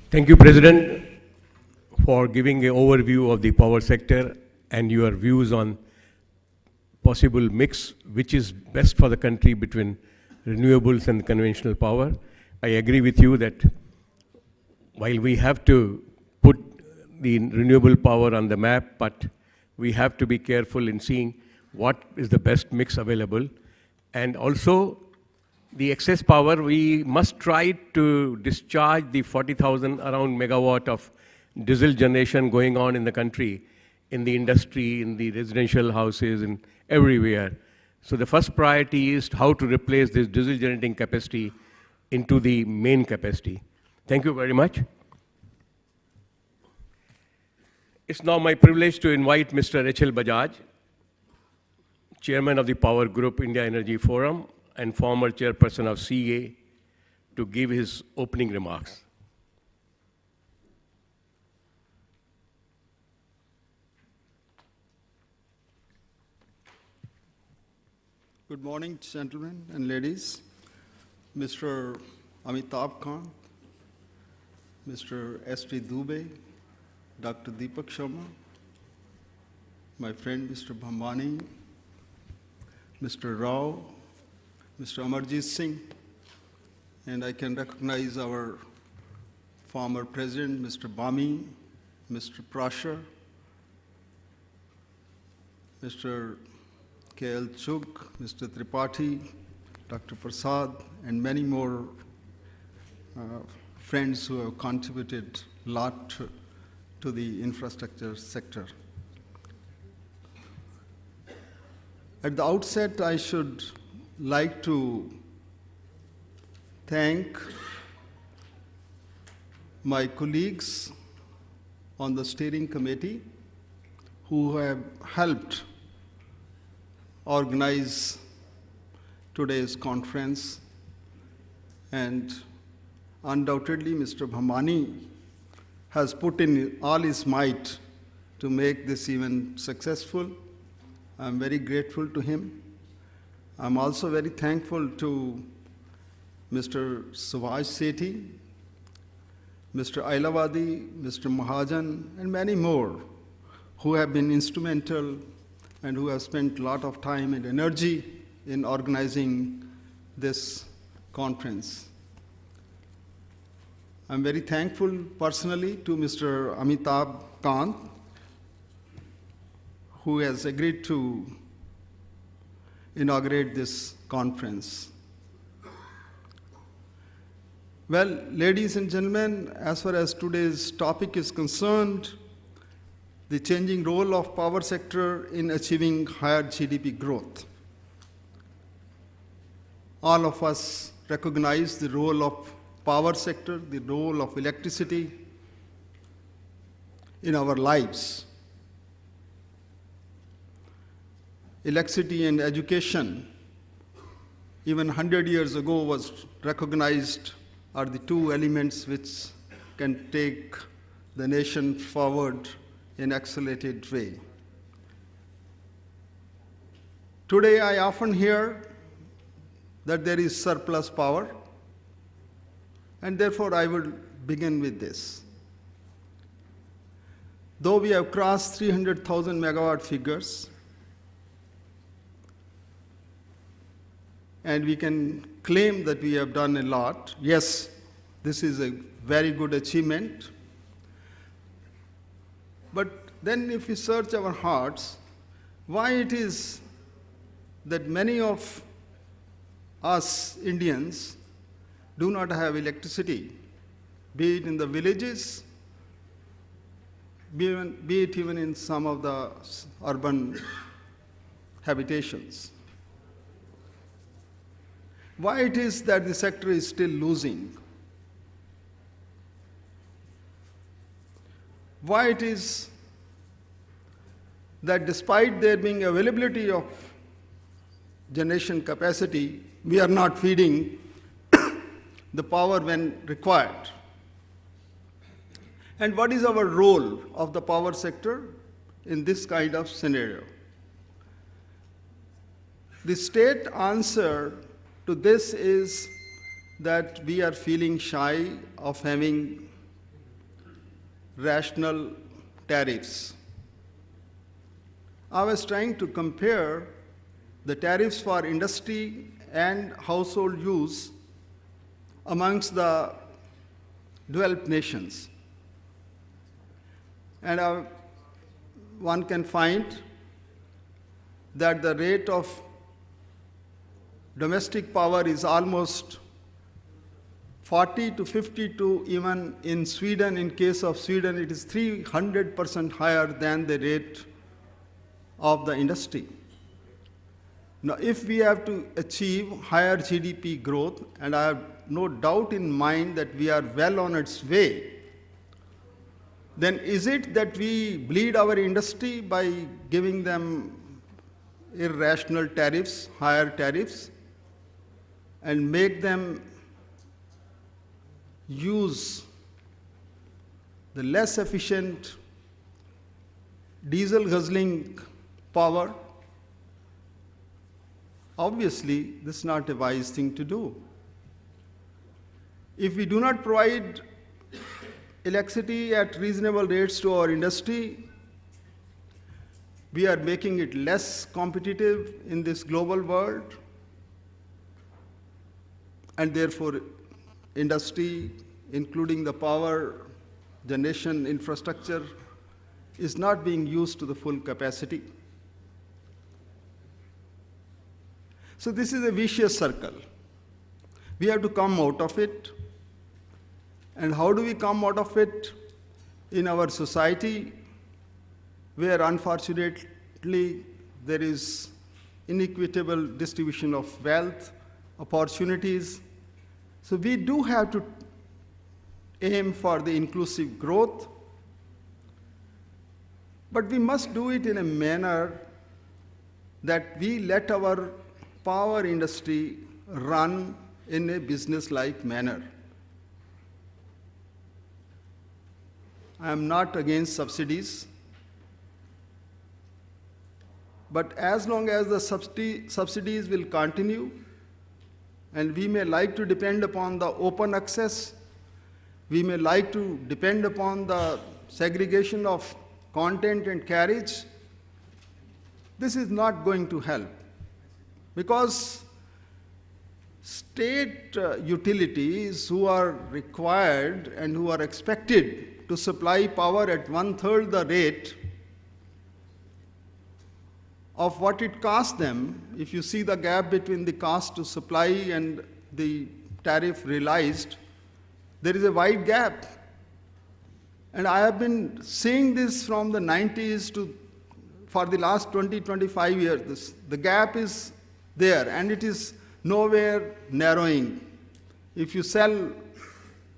Thank you, President, for giving an overview of the power sector and your views on possible mix, which is best for the country between renewables and conventional power. I agree with you that while we have to put the renewable power on the map, but we have to be careful in seeing what is the best mix available. And also, the excess power, we must try to discharge the 40,000 around megawatt of diesel generation going on in the country, in the industry, in the residential houses, and everywhere. So the first priority is how to replace this diesel generating capacity into the main capacity. Thank you very much. It's now my privilege to invite Mr. H L Bajaj, Chairman of the Power Group India Energy Forum and former Chairperson of CA, to give his opening remarks. Good morning, gentlemen and ladies. Mr. Amitabh Kant, Mr. S.T. Dubey, Dr. Deepak Sharma, my friend Mr. Bhambani, Mr. Rao, Mr. Amarjit Singh, and I can recognize our former president, Mr. Bami, Mr. Prasher, Mr. K.L. Chugh, Mr. Tripathi, Dr. Prasad, and many more friends who have contributed a lot to the infrastructure sector. At the outset, I should like to thank my colleagues on the steering committee who have helped organize today's conference, and undoubtedly Mr. Bhambani has put in all his might to make this event successful. I'm very grateful to him. I'm also very thankful to Mr. Subhash Sethi, Mr. Ailavadi, Mr. Mahajan, and many more who have been instrumental and who have spent a lot of time and energy in organizing this conference. I'm very thankful personally to Mr. Amitabh Kant, who has agreed to inaugurate this conference. Well, ladies and gentlemen, as far as today's topic is concerned, the changing role of power sector in achieving higher GDP growth. All of us recognize the role of power sector, the role of electricity in our lives. Electricity and education, even 100 years ago, was recognized are the two elements which can take the nation forward in accelerated way. Today, I often hear that there is surplus power, and therefore I will begin with this. Though we have crossed 300,000 megawatt figures, and we can claim that we have done a lot, yes, this is a very good achievement. But then if we search our hearts, why it is that many of us Indians do not have electricity, be it in the villages, be it even in some of the urban habitations. Why it is that the sector is still losing? Why it is that despite there being availability of generation capacity, we are not feeding the power when required? And what is our role of the power sector in this kind of scenario? The state answer to this is that we are feeling shy of having rational tariffs. I was trying to compare the tariffs for industry and household use amongst the developed nations. And one can find that the rate of domestic power is almost 40 to 52, even in Sweden. In case of Sweden, it is 300% higher than the rate of the industry. Now, if we have to achieve higher GDP growth, and I have no doubt in mind that we are well on its way, then is it that we bleed our industry by giving them irrational tariffs, higher tariffs, and make them use the less efficient diesel guzzling power? Obviously, this is not a wise thing to do. If we do not provide electricity at reasonable rates to our industry, we are making it less competitive in this global world, and therefore industry, including the power generation infrastructure, is not being used to the full capacity. So this is a vicious circle. We have to come out of it. And how do we come out of it? In our society, where unfortunately there is inequitable distribution of wealth, opportunities. So we do have to aim for the inclusive growth, but we must do it in a manner that we let our power industry run in a business-like manner. I am not against subsidies, but as long as the subsidies will continue, and we may like to depend upon the open access, we may like to depend upon the segregation of content and carriage, this is not going to help, because state utilities who are required and who are expected to supply power at 1/3 the rate of what it costs them. If you see the gap between the cost to supply and the tariff realized, there is a wide gap. And I have been seeing this from the 90s for the last 20, 25 years. The gap is there, and it is nowhere narrowing. If you sell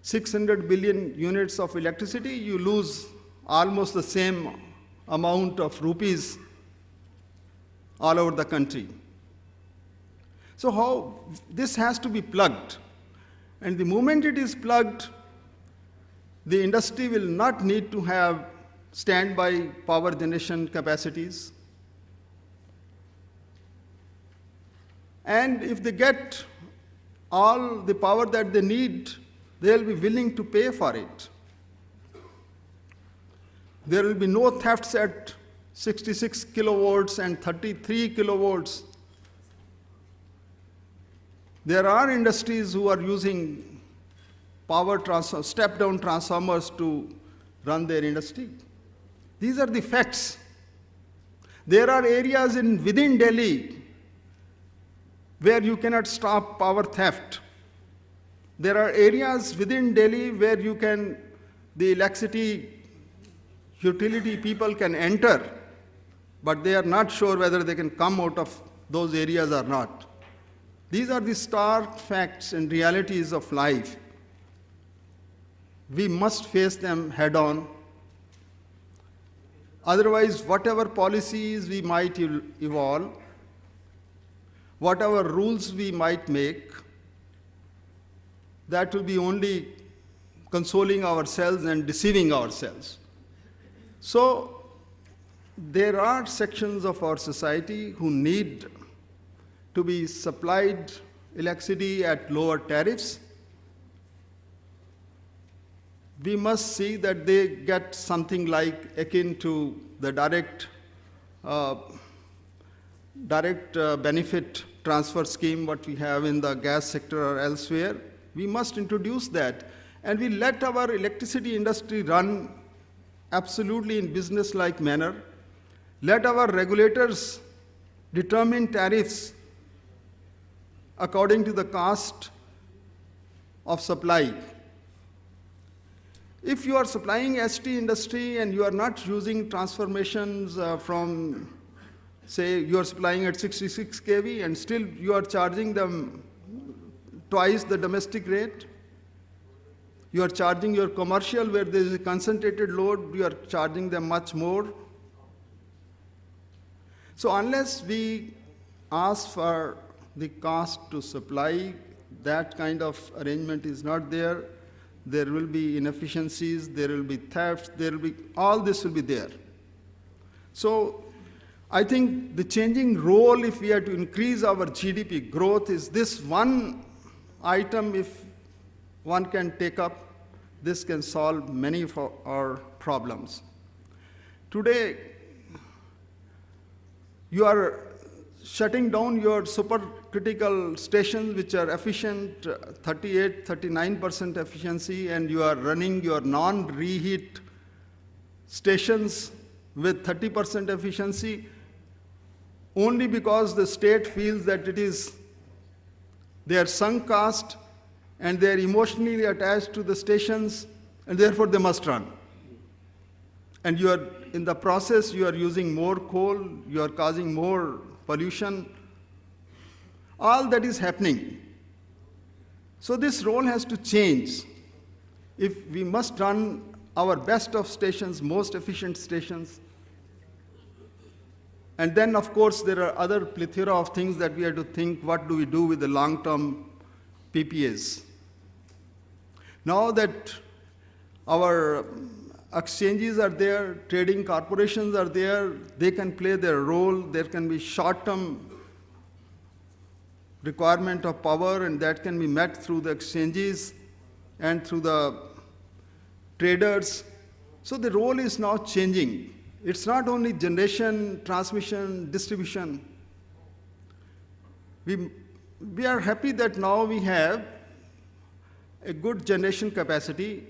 600 billion units of electricity, you lose almost the same amount of rupees all over the country. So how this has to be plugged, and the moment it is plugged, the industry will not need to have standby power generation capacities. And if they get all the power that they need, they'll be willing to pay for it. There will be no thefts at 66 kilovolts and 33 kilovolts. There are industries who are using step-down transformers to run their industry. These are the facts. There are areas within Delhi where you cannot stop power theft. There are areas within Delhi where the electricity utility people can enter, but they are not sure whether they can come out of those areas or not. These are the stark facts and realities of life. We must face them head on. Otherwise, whatever policies we might evolve, whatever rules we might make, that will be only consoling ourselves and deceiving ourselves. So there are sections of our society who need to be supplied electricity at lower tariffs. we must see that they get something like akin to the direct benefit transfer scheme what we have in the gas sector or elsewhere. We must introduce that, and we let our electricity industry run absolutely in business-like manner. Let our regulators determine tariffs according to the cost of supply. If you are supplying HT industry and you are not using transformations from, say, you are supplying at 66 kV and still you are charging them twice the domestic rate. You are charging your commercial where there is a concentrated load, you are charging them much more. So unless we ask for the cost to supply, that kind of arrangement is not there. There will be inefficiencies, there will be theft, all this will be there. So I think the changing role, if we are to increase our GDP growth, is this one item. If one can take up, this can solve many of our problems. Today, you are shutting down your supercritical stations which are efficient, 38, 39% efficiency, and you are running your non-reheat stations with 30% efficiency only because the state feels that it is their sunk cost and they are emotionally attached to the stations and therefore they must run. And you are, in the process, you are using more coal, you are causing more pollution. All that is happening. So this role has to change. If we must run our best of stations, most efficient stations, and then of course there are other plethora of things that we have to think, what do we do with the long-term PPAs? Now that our exchanges are there, trading corporations are there, they can play their role, there can be short-term requirement of power and that can be met through the exchanges and through the traders. So the role is now changing. It's not only generation, transmission, distribution. We are happy that now we have a good generation capacity.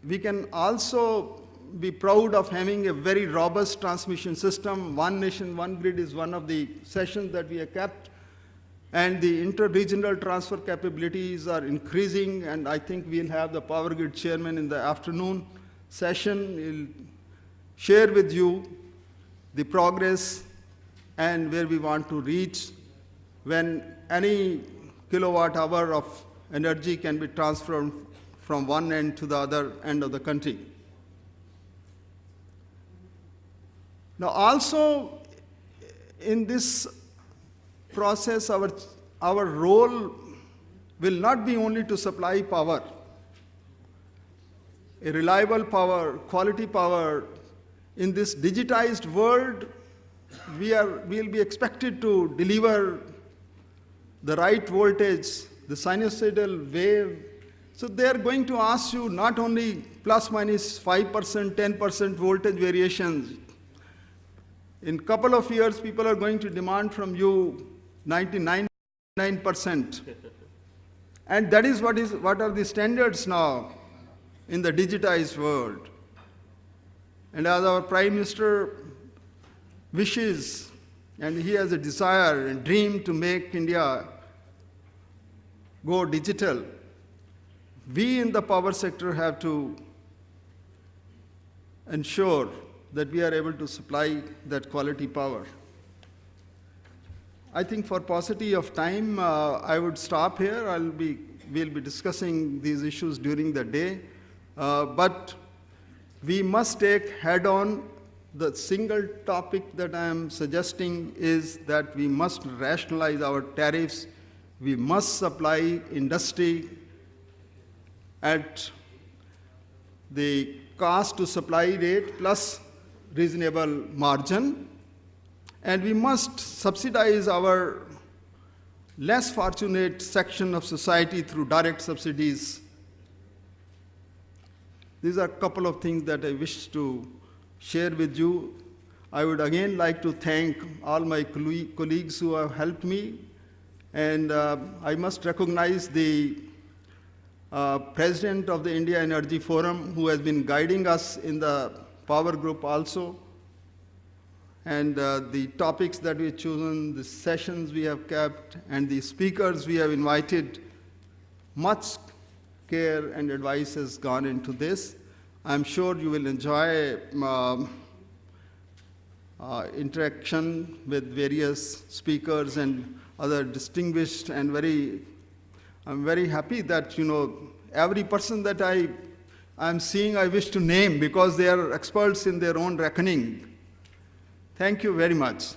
We can also be proud of having a very robust transmission system. One nation, one grid is one of the sessions that we have kept. And the inter-regional transfer capabilities are increasing, and I think we'll have the Power Grid Chairman in the afternoon session. He'll share with you the progress and where we want to reach when any kilowatt hour of energy can be transferred from one end to the other end of the country. Now also in this process, our role will not be only to supply power, a reliable power, quality power. In this digitized world, we'll be expected to deliver the right voltage, the sinusoidal wave. So they're going to ask you not only plus minus 5%, 10% voltage variations. In a couple of years, people are going to demand from you 99%. And that is what are the standards now in the digitized world. And as our Prime Minister wishes, and he has a desire and dream to make India go digital, we in the power sector have to ensure that we are able to supply that quality power. I think for paucity of time, I would stop here. We'll be discussing these issues during the day, but we must take head-on the single topic that I am suggesting is that we must rationalize our tariffs. We must supply industry at the cost to supply rate plus reasonable margin. And we must subsidize our less fortunate section of society through direct subsidies. These are a couple of things that I wish to share with you. I would again like to thank all my colleagues who have helped me, and I must recognize the President of the India Energy Forum, who has been guiding us in the power group also, and the topics that we've chosen, the sessions we have kept, and the speakers we have invited. Much care and advice has gone into this. I'm sure you will enjoy interaction with various speakers and other distinguished, and I'm very happy that, every person that I'm seeing, I wish to name because they are experts in their own reckoning. Thank you very much.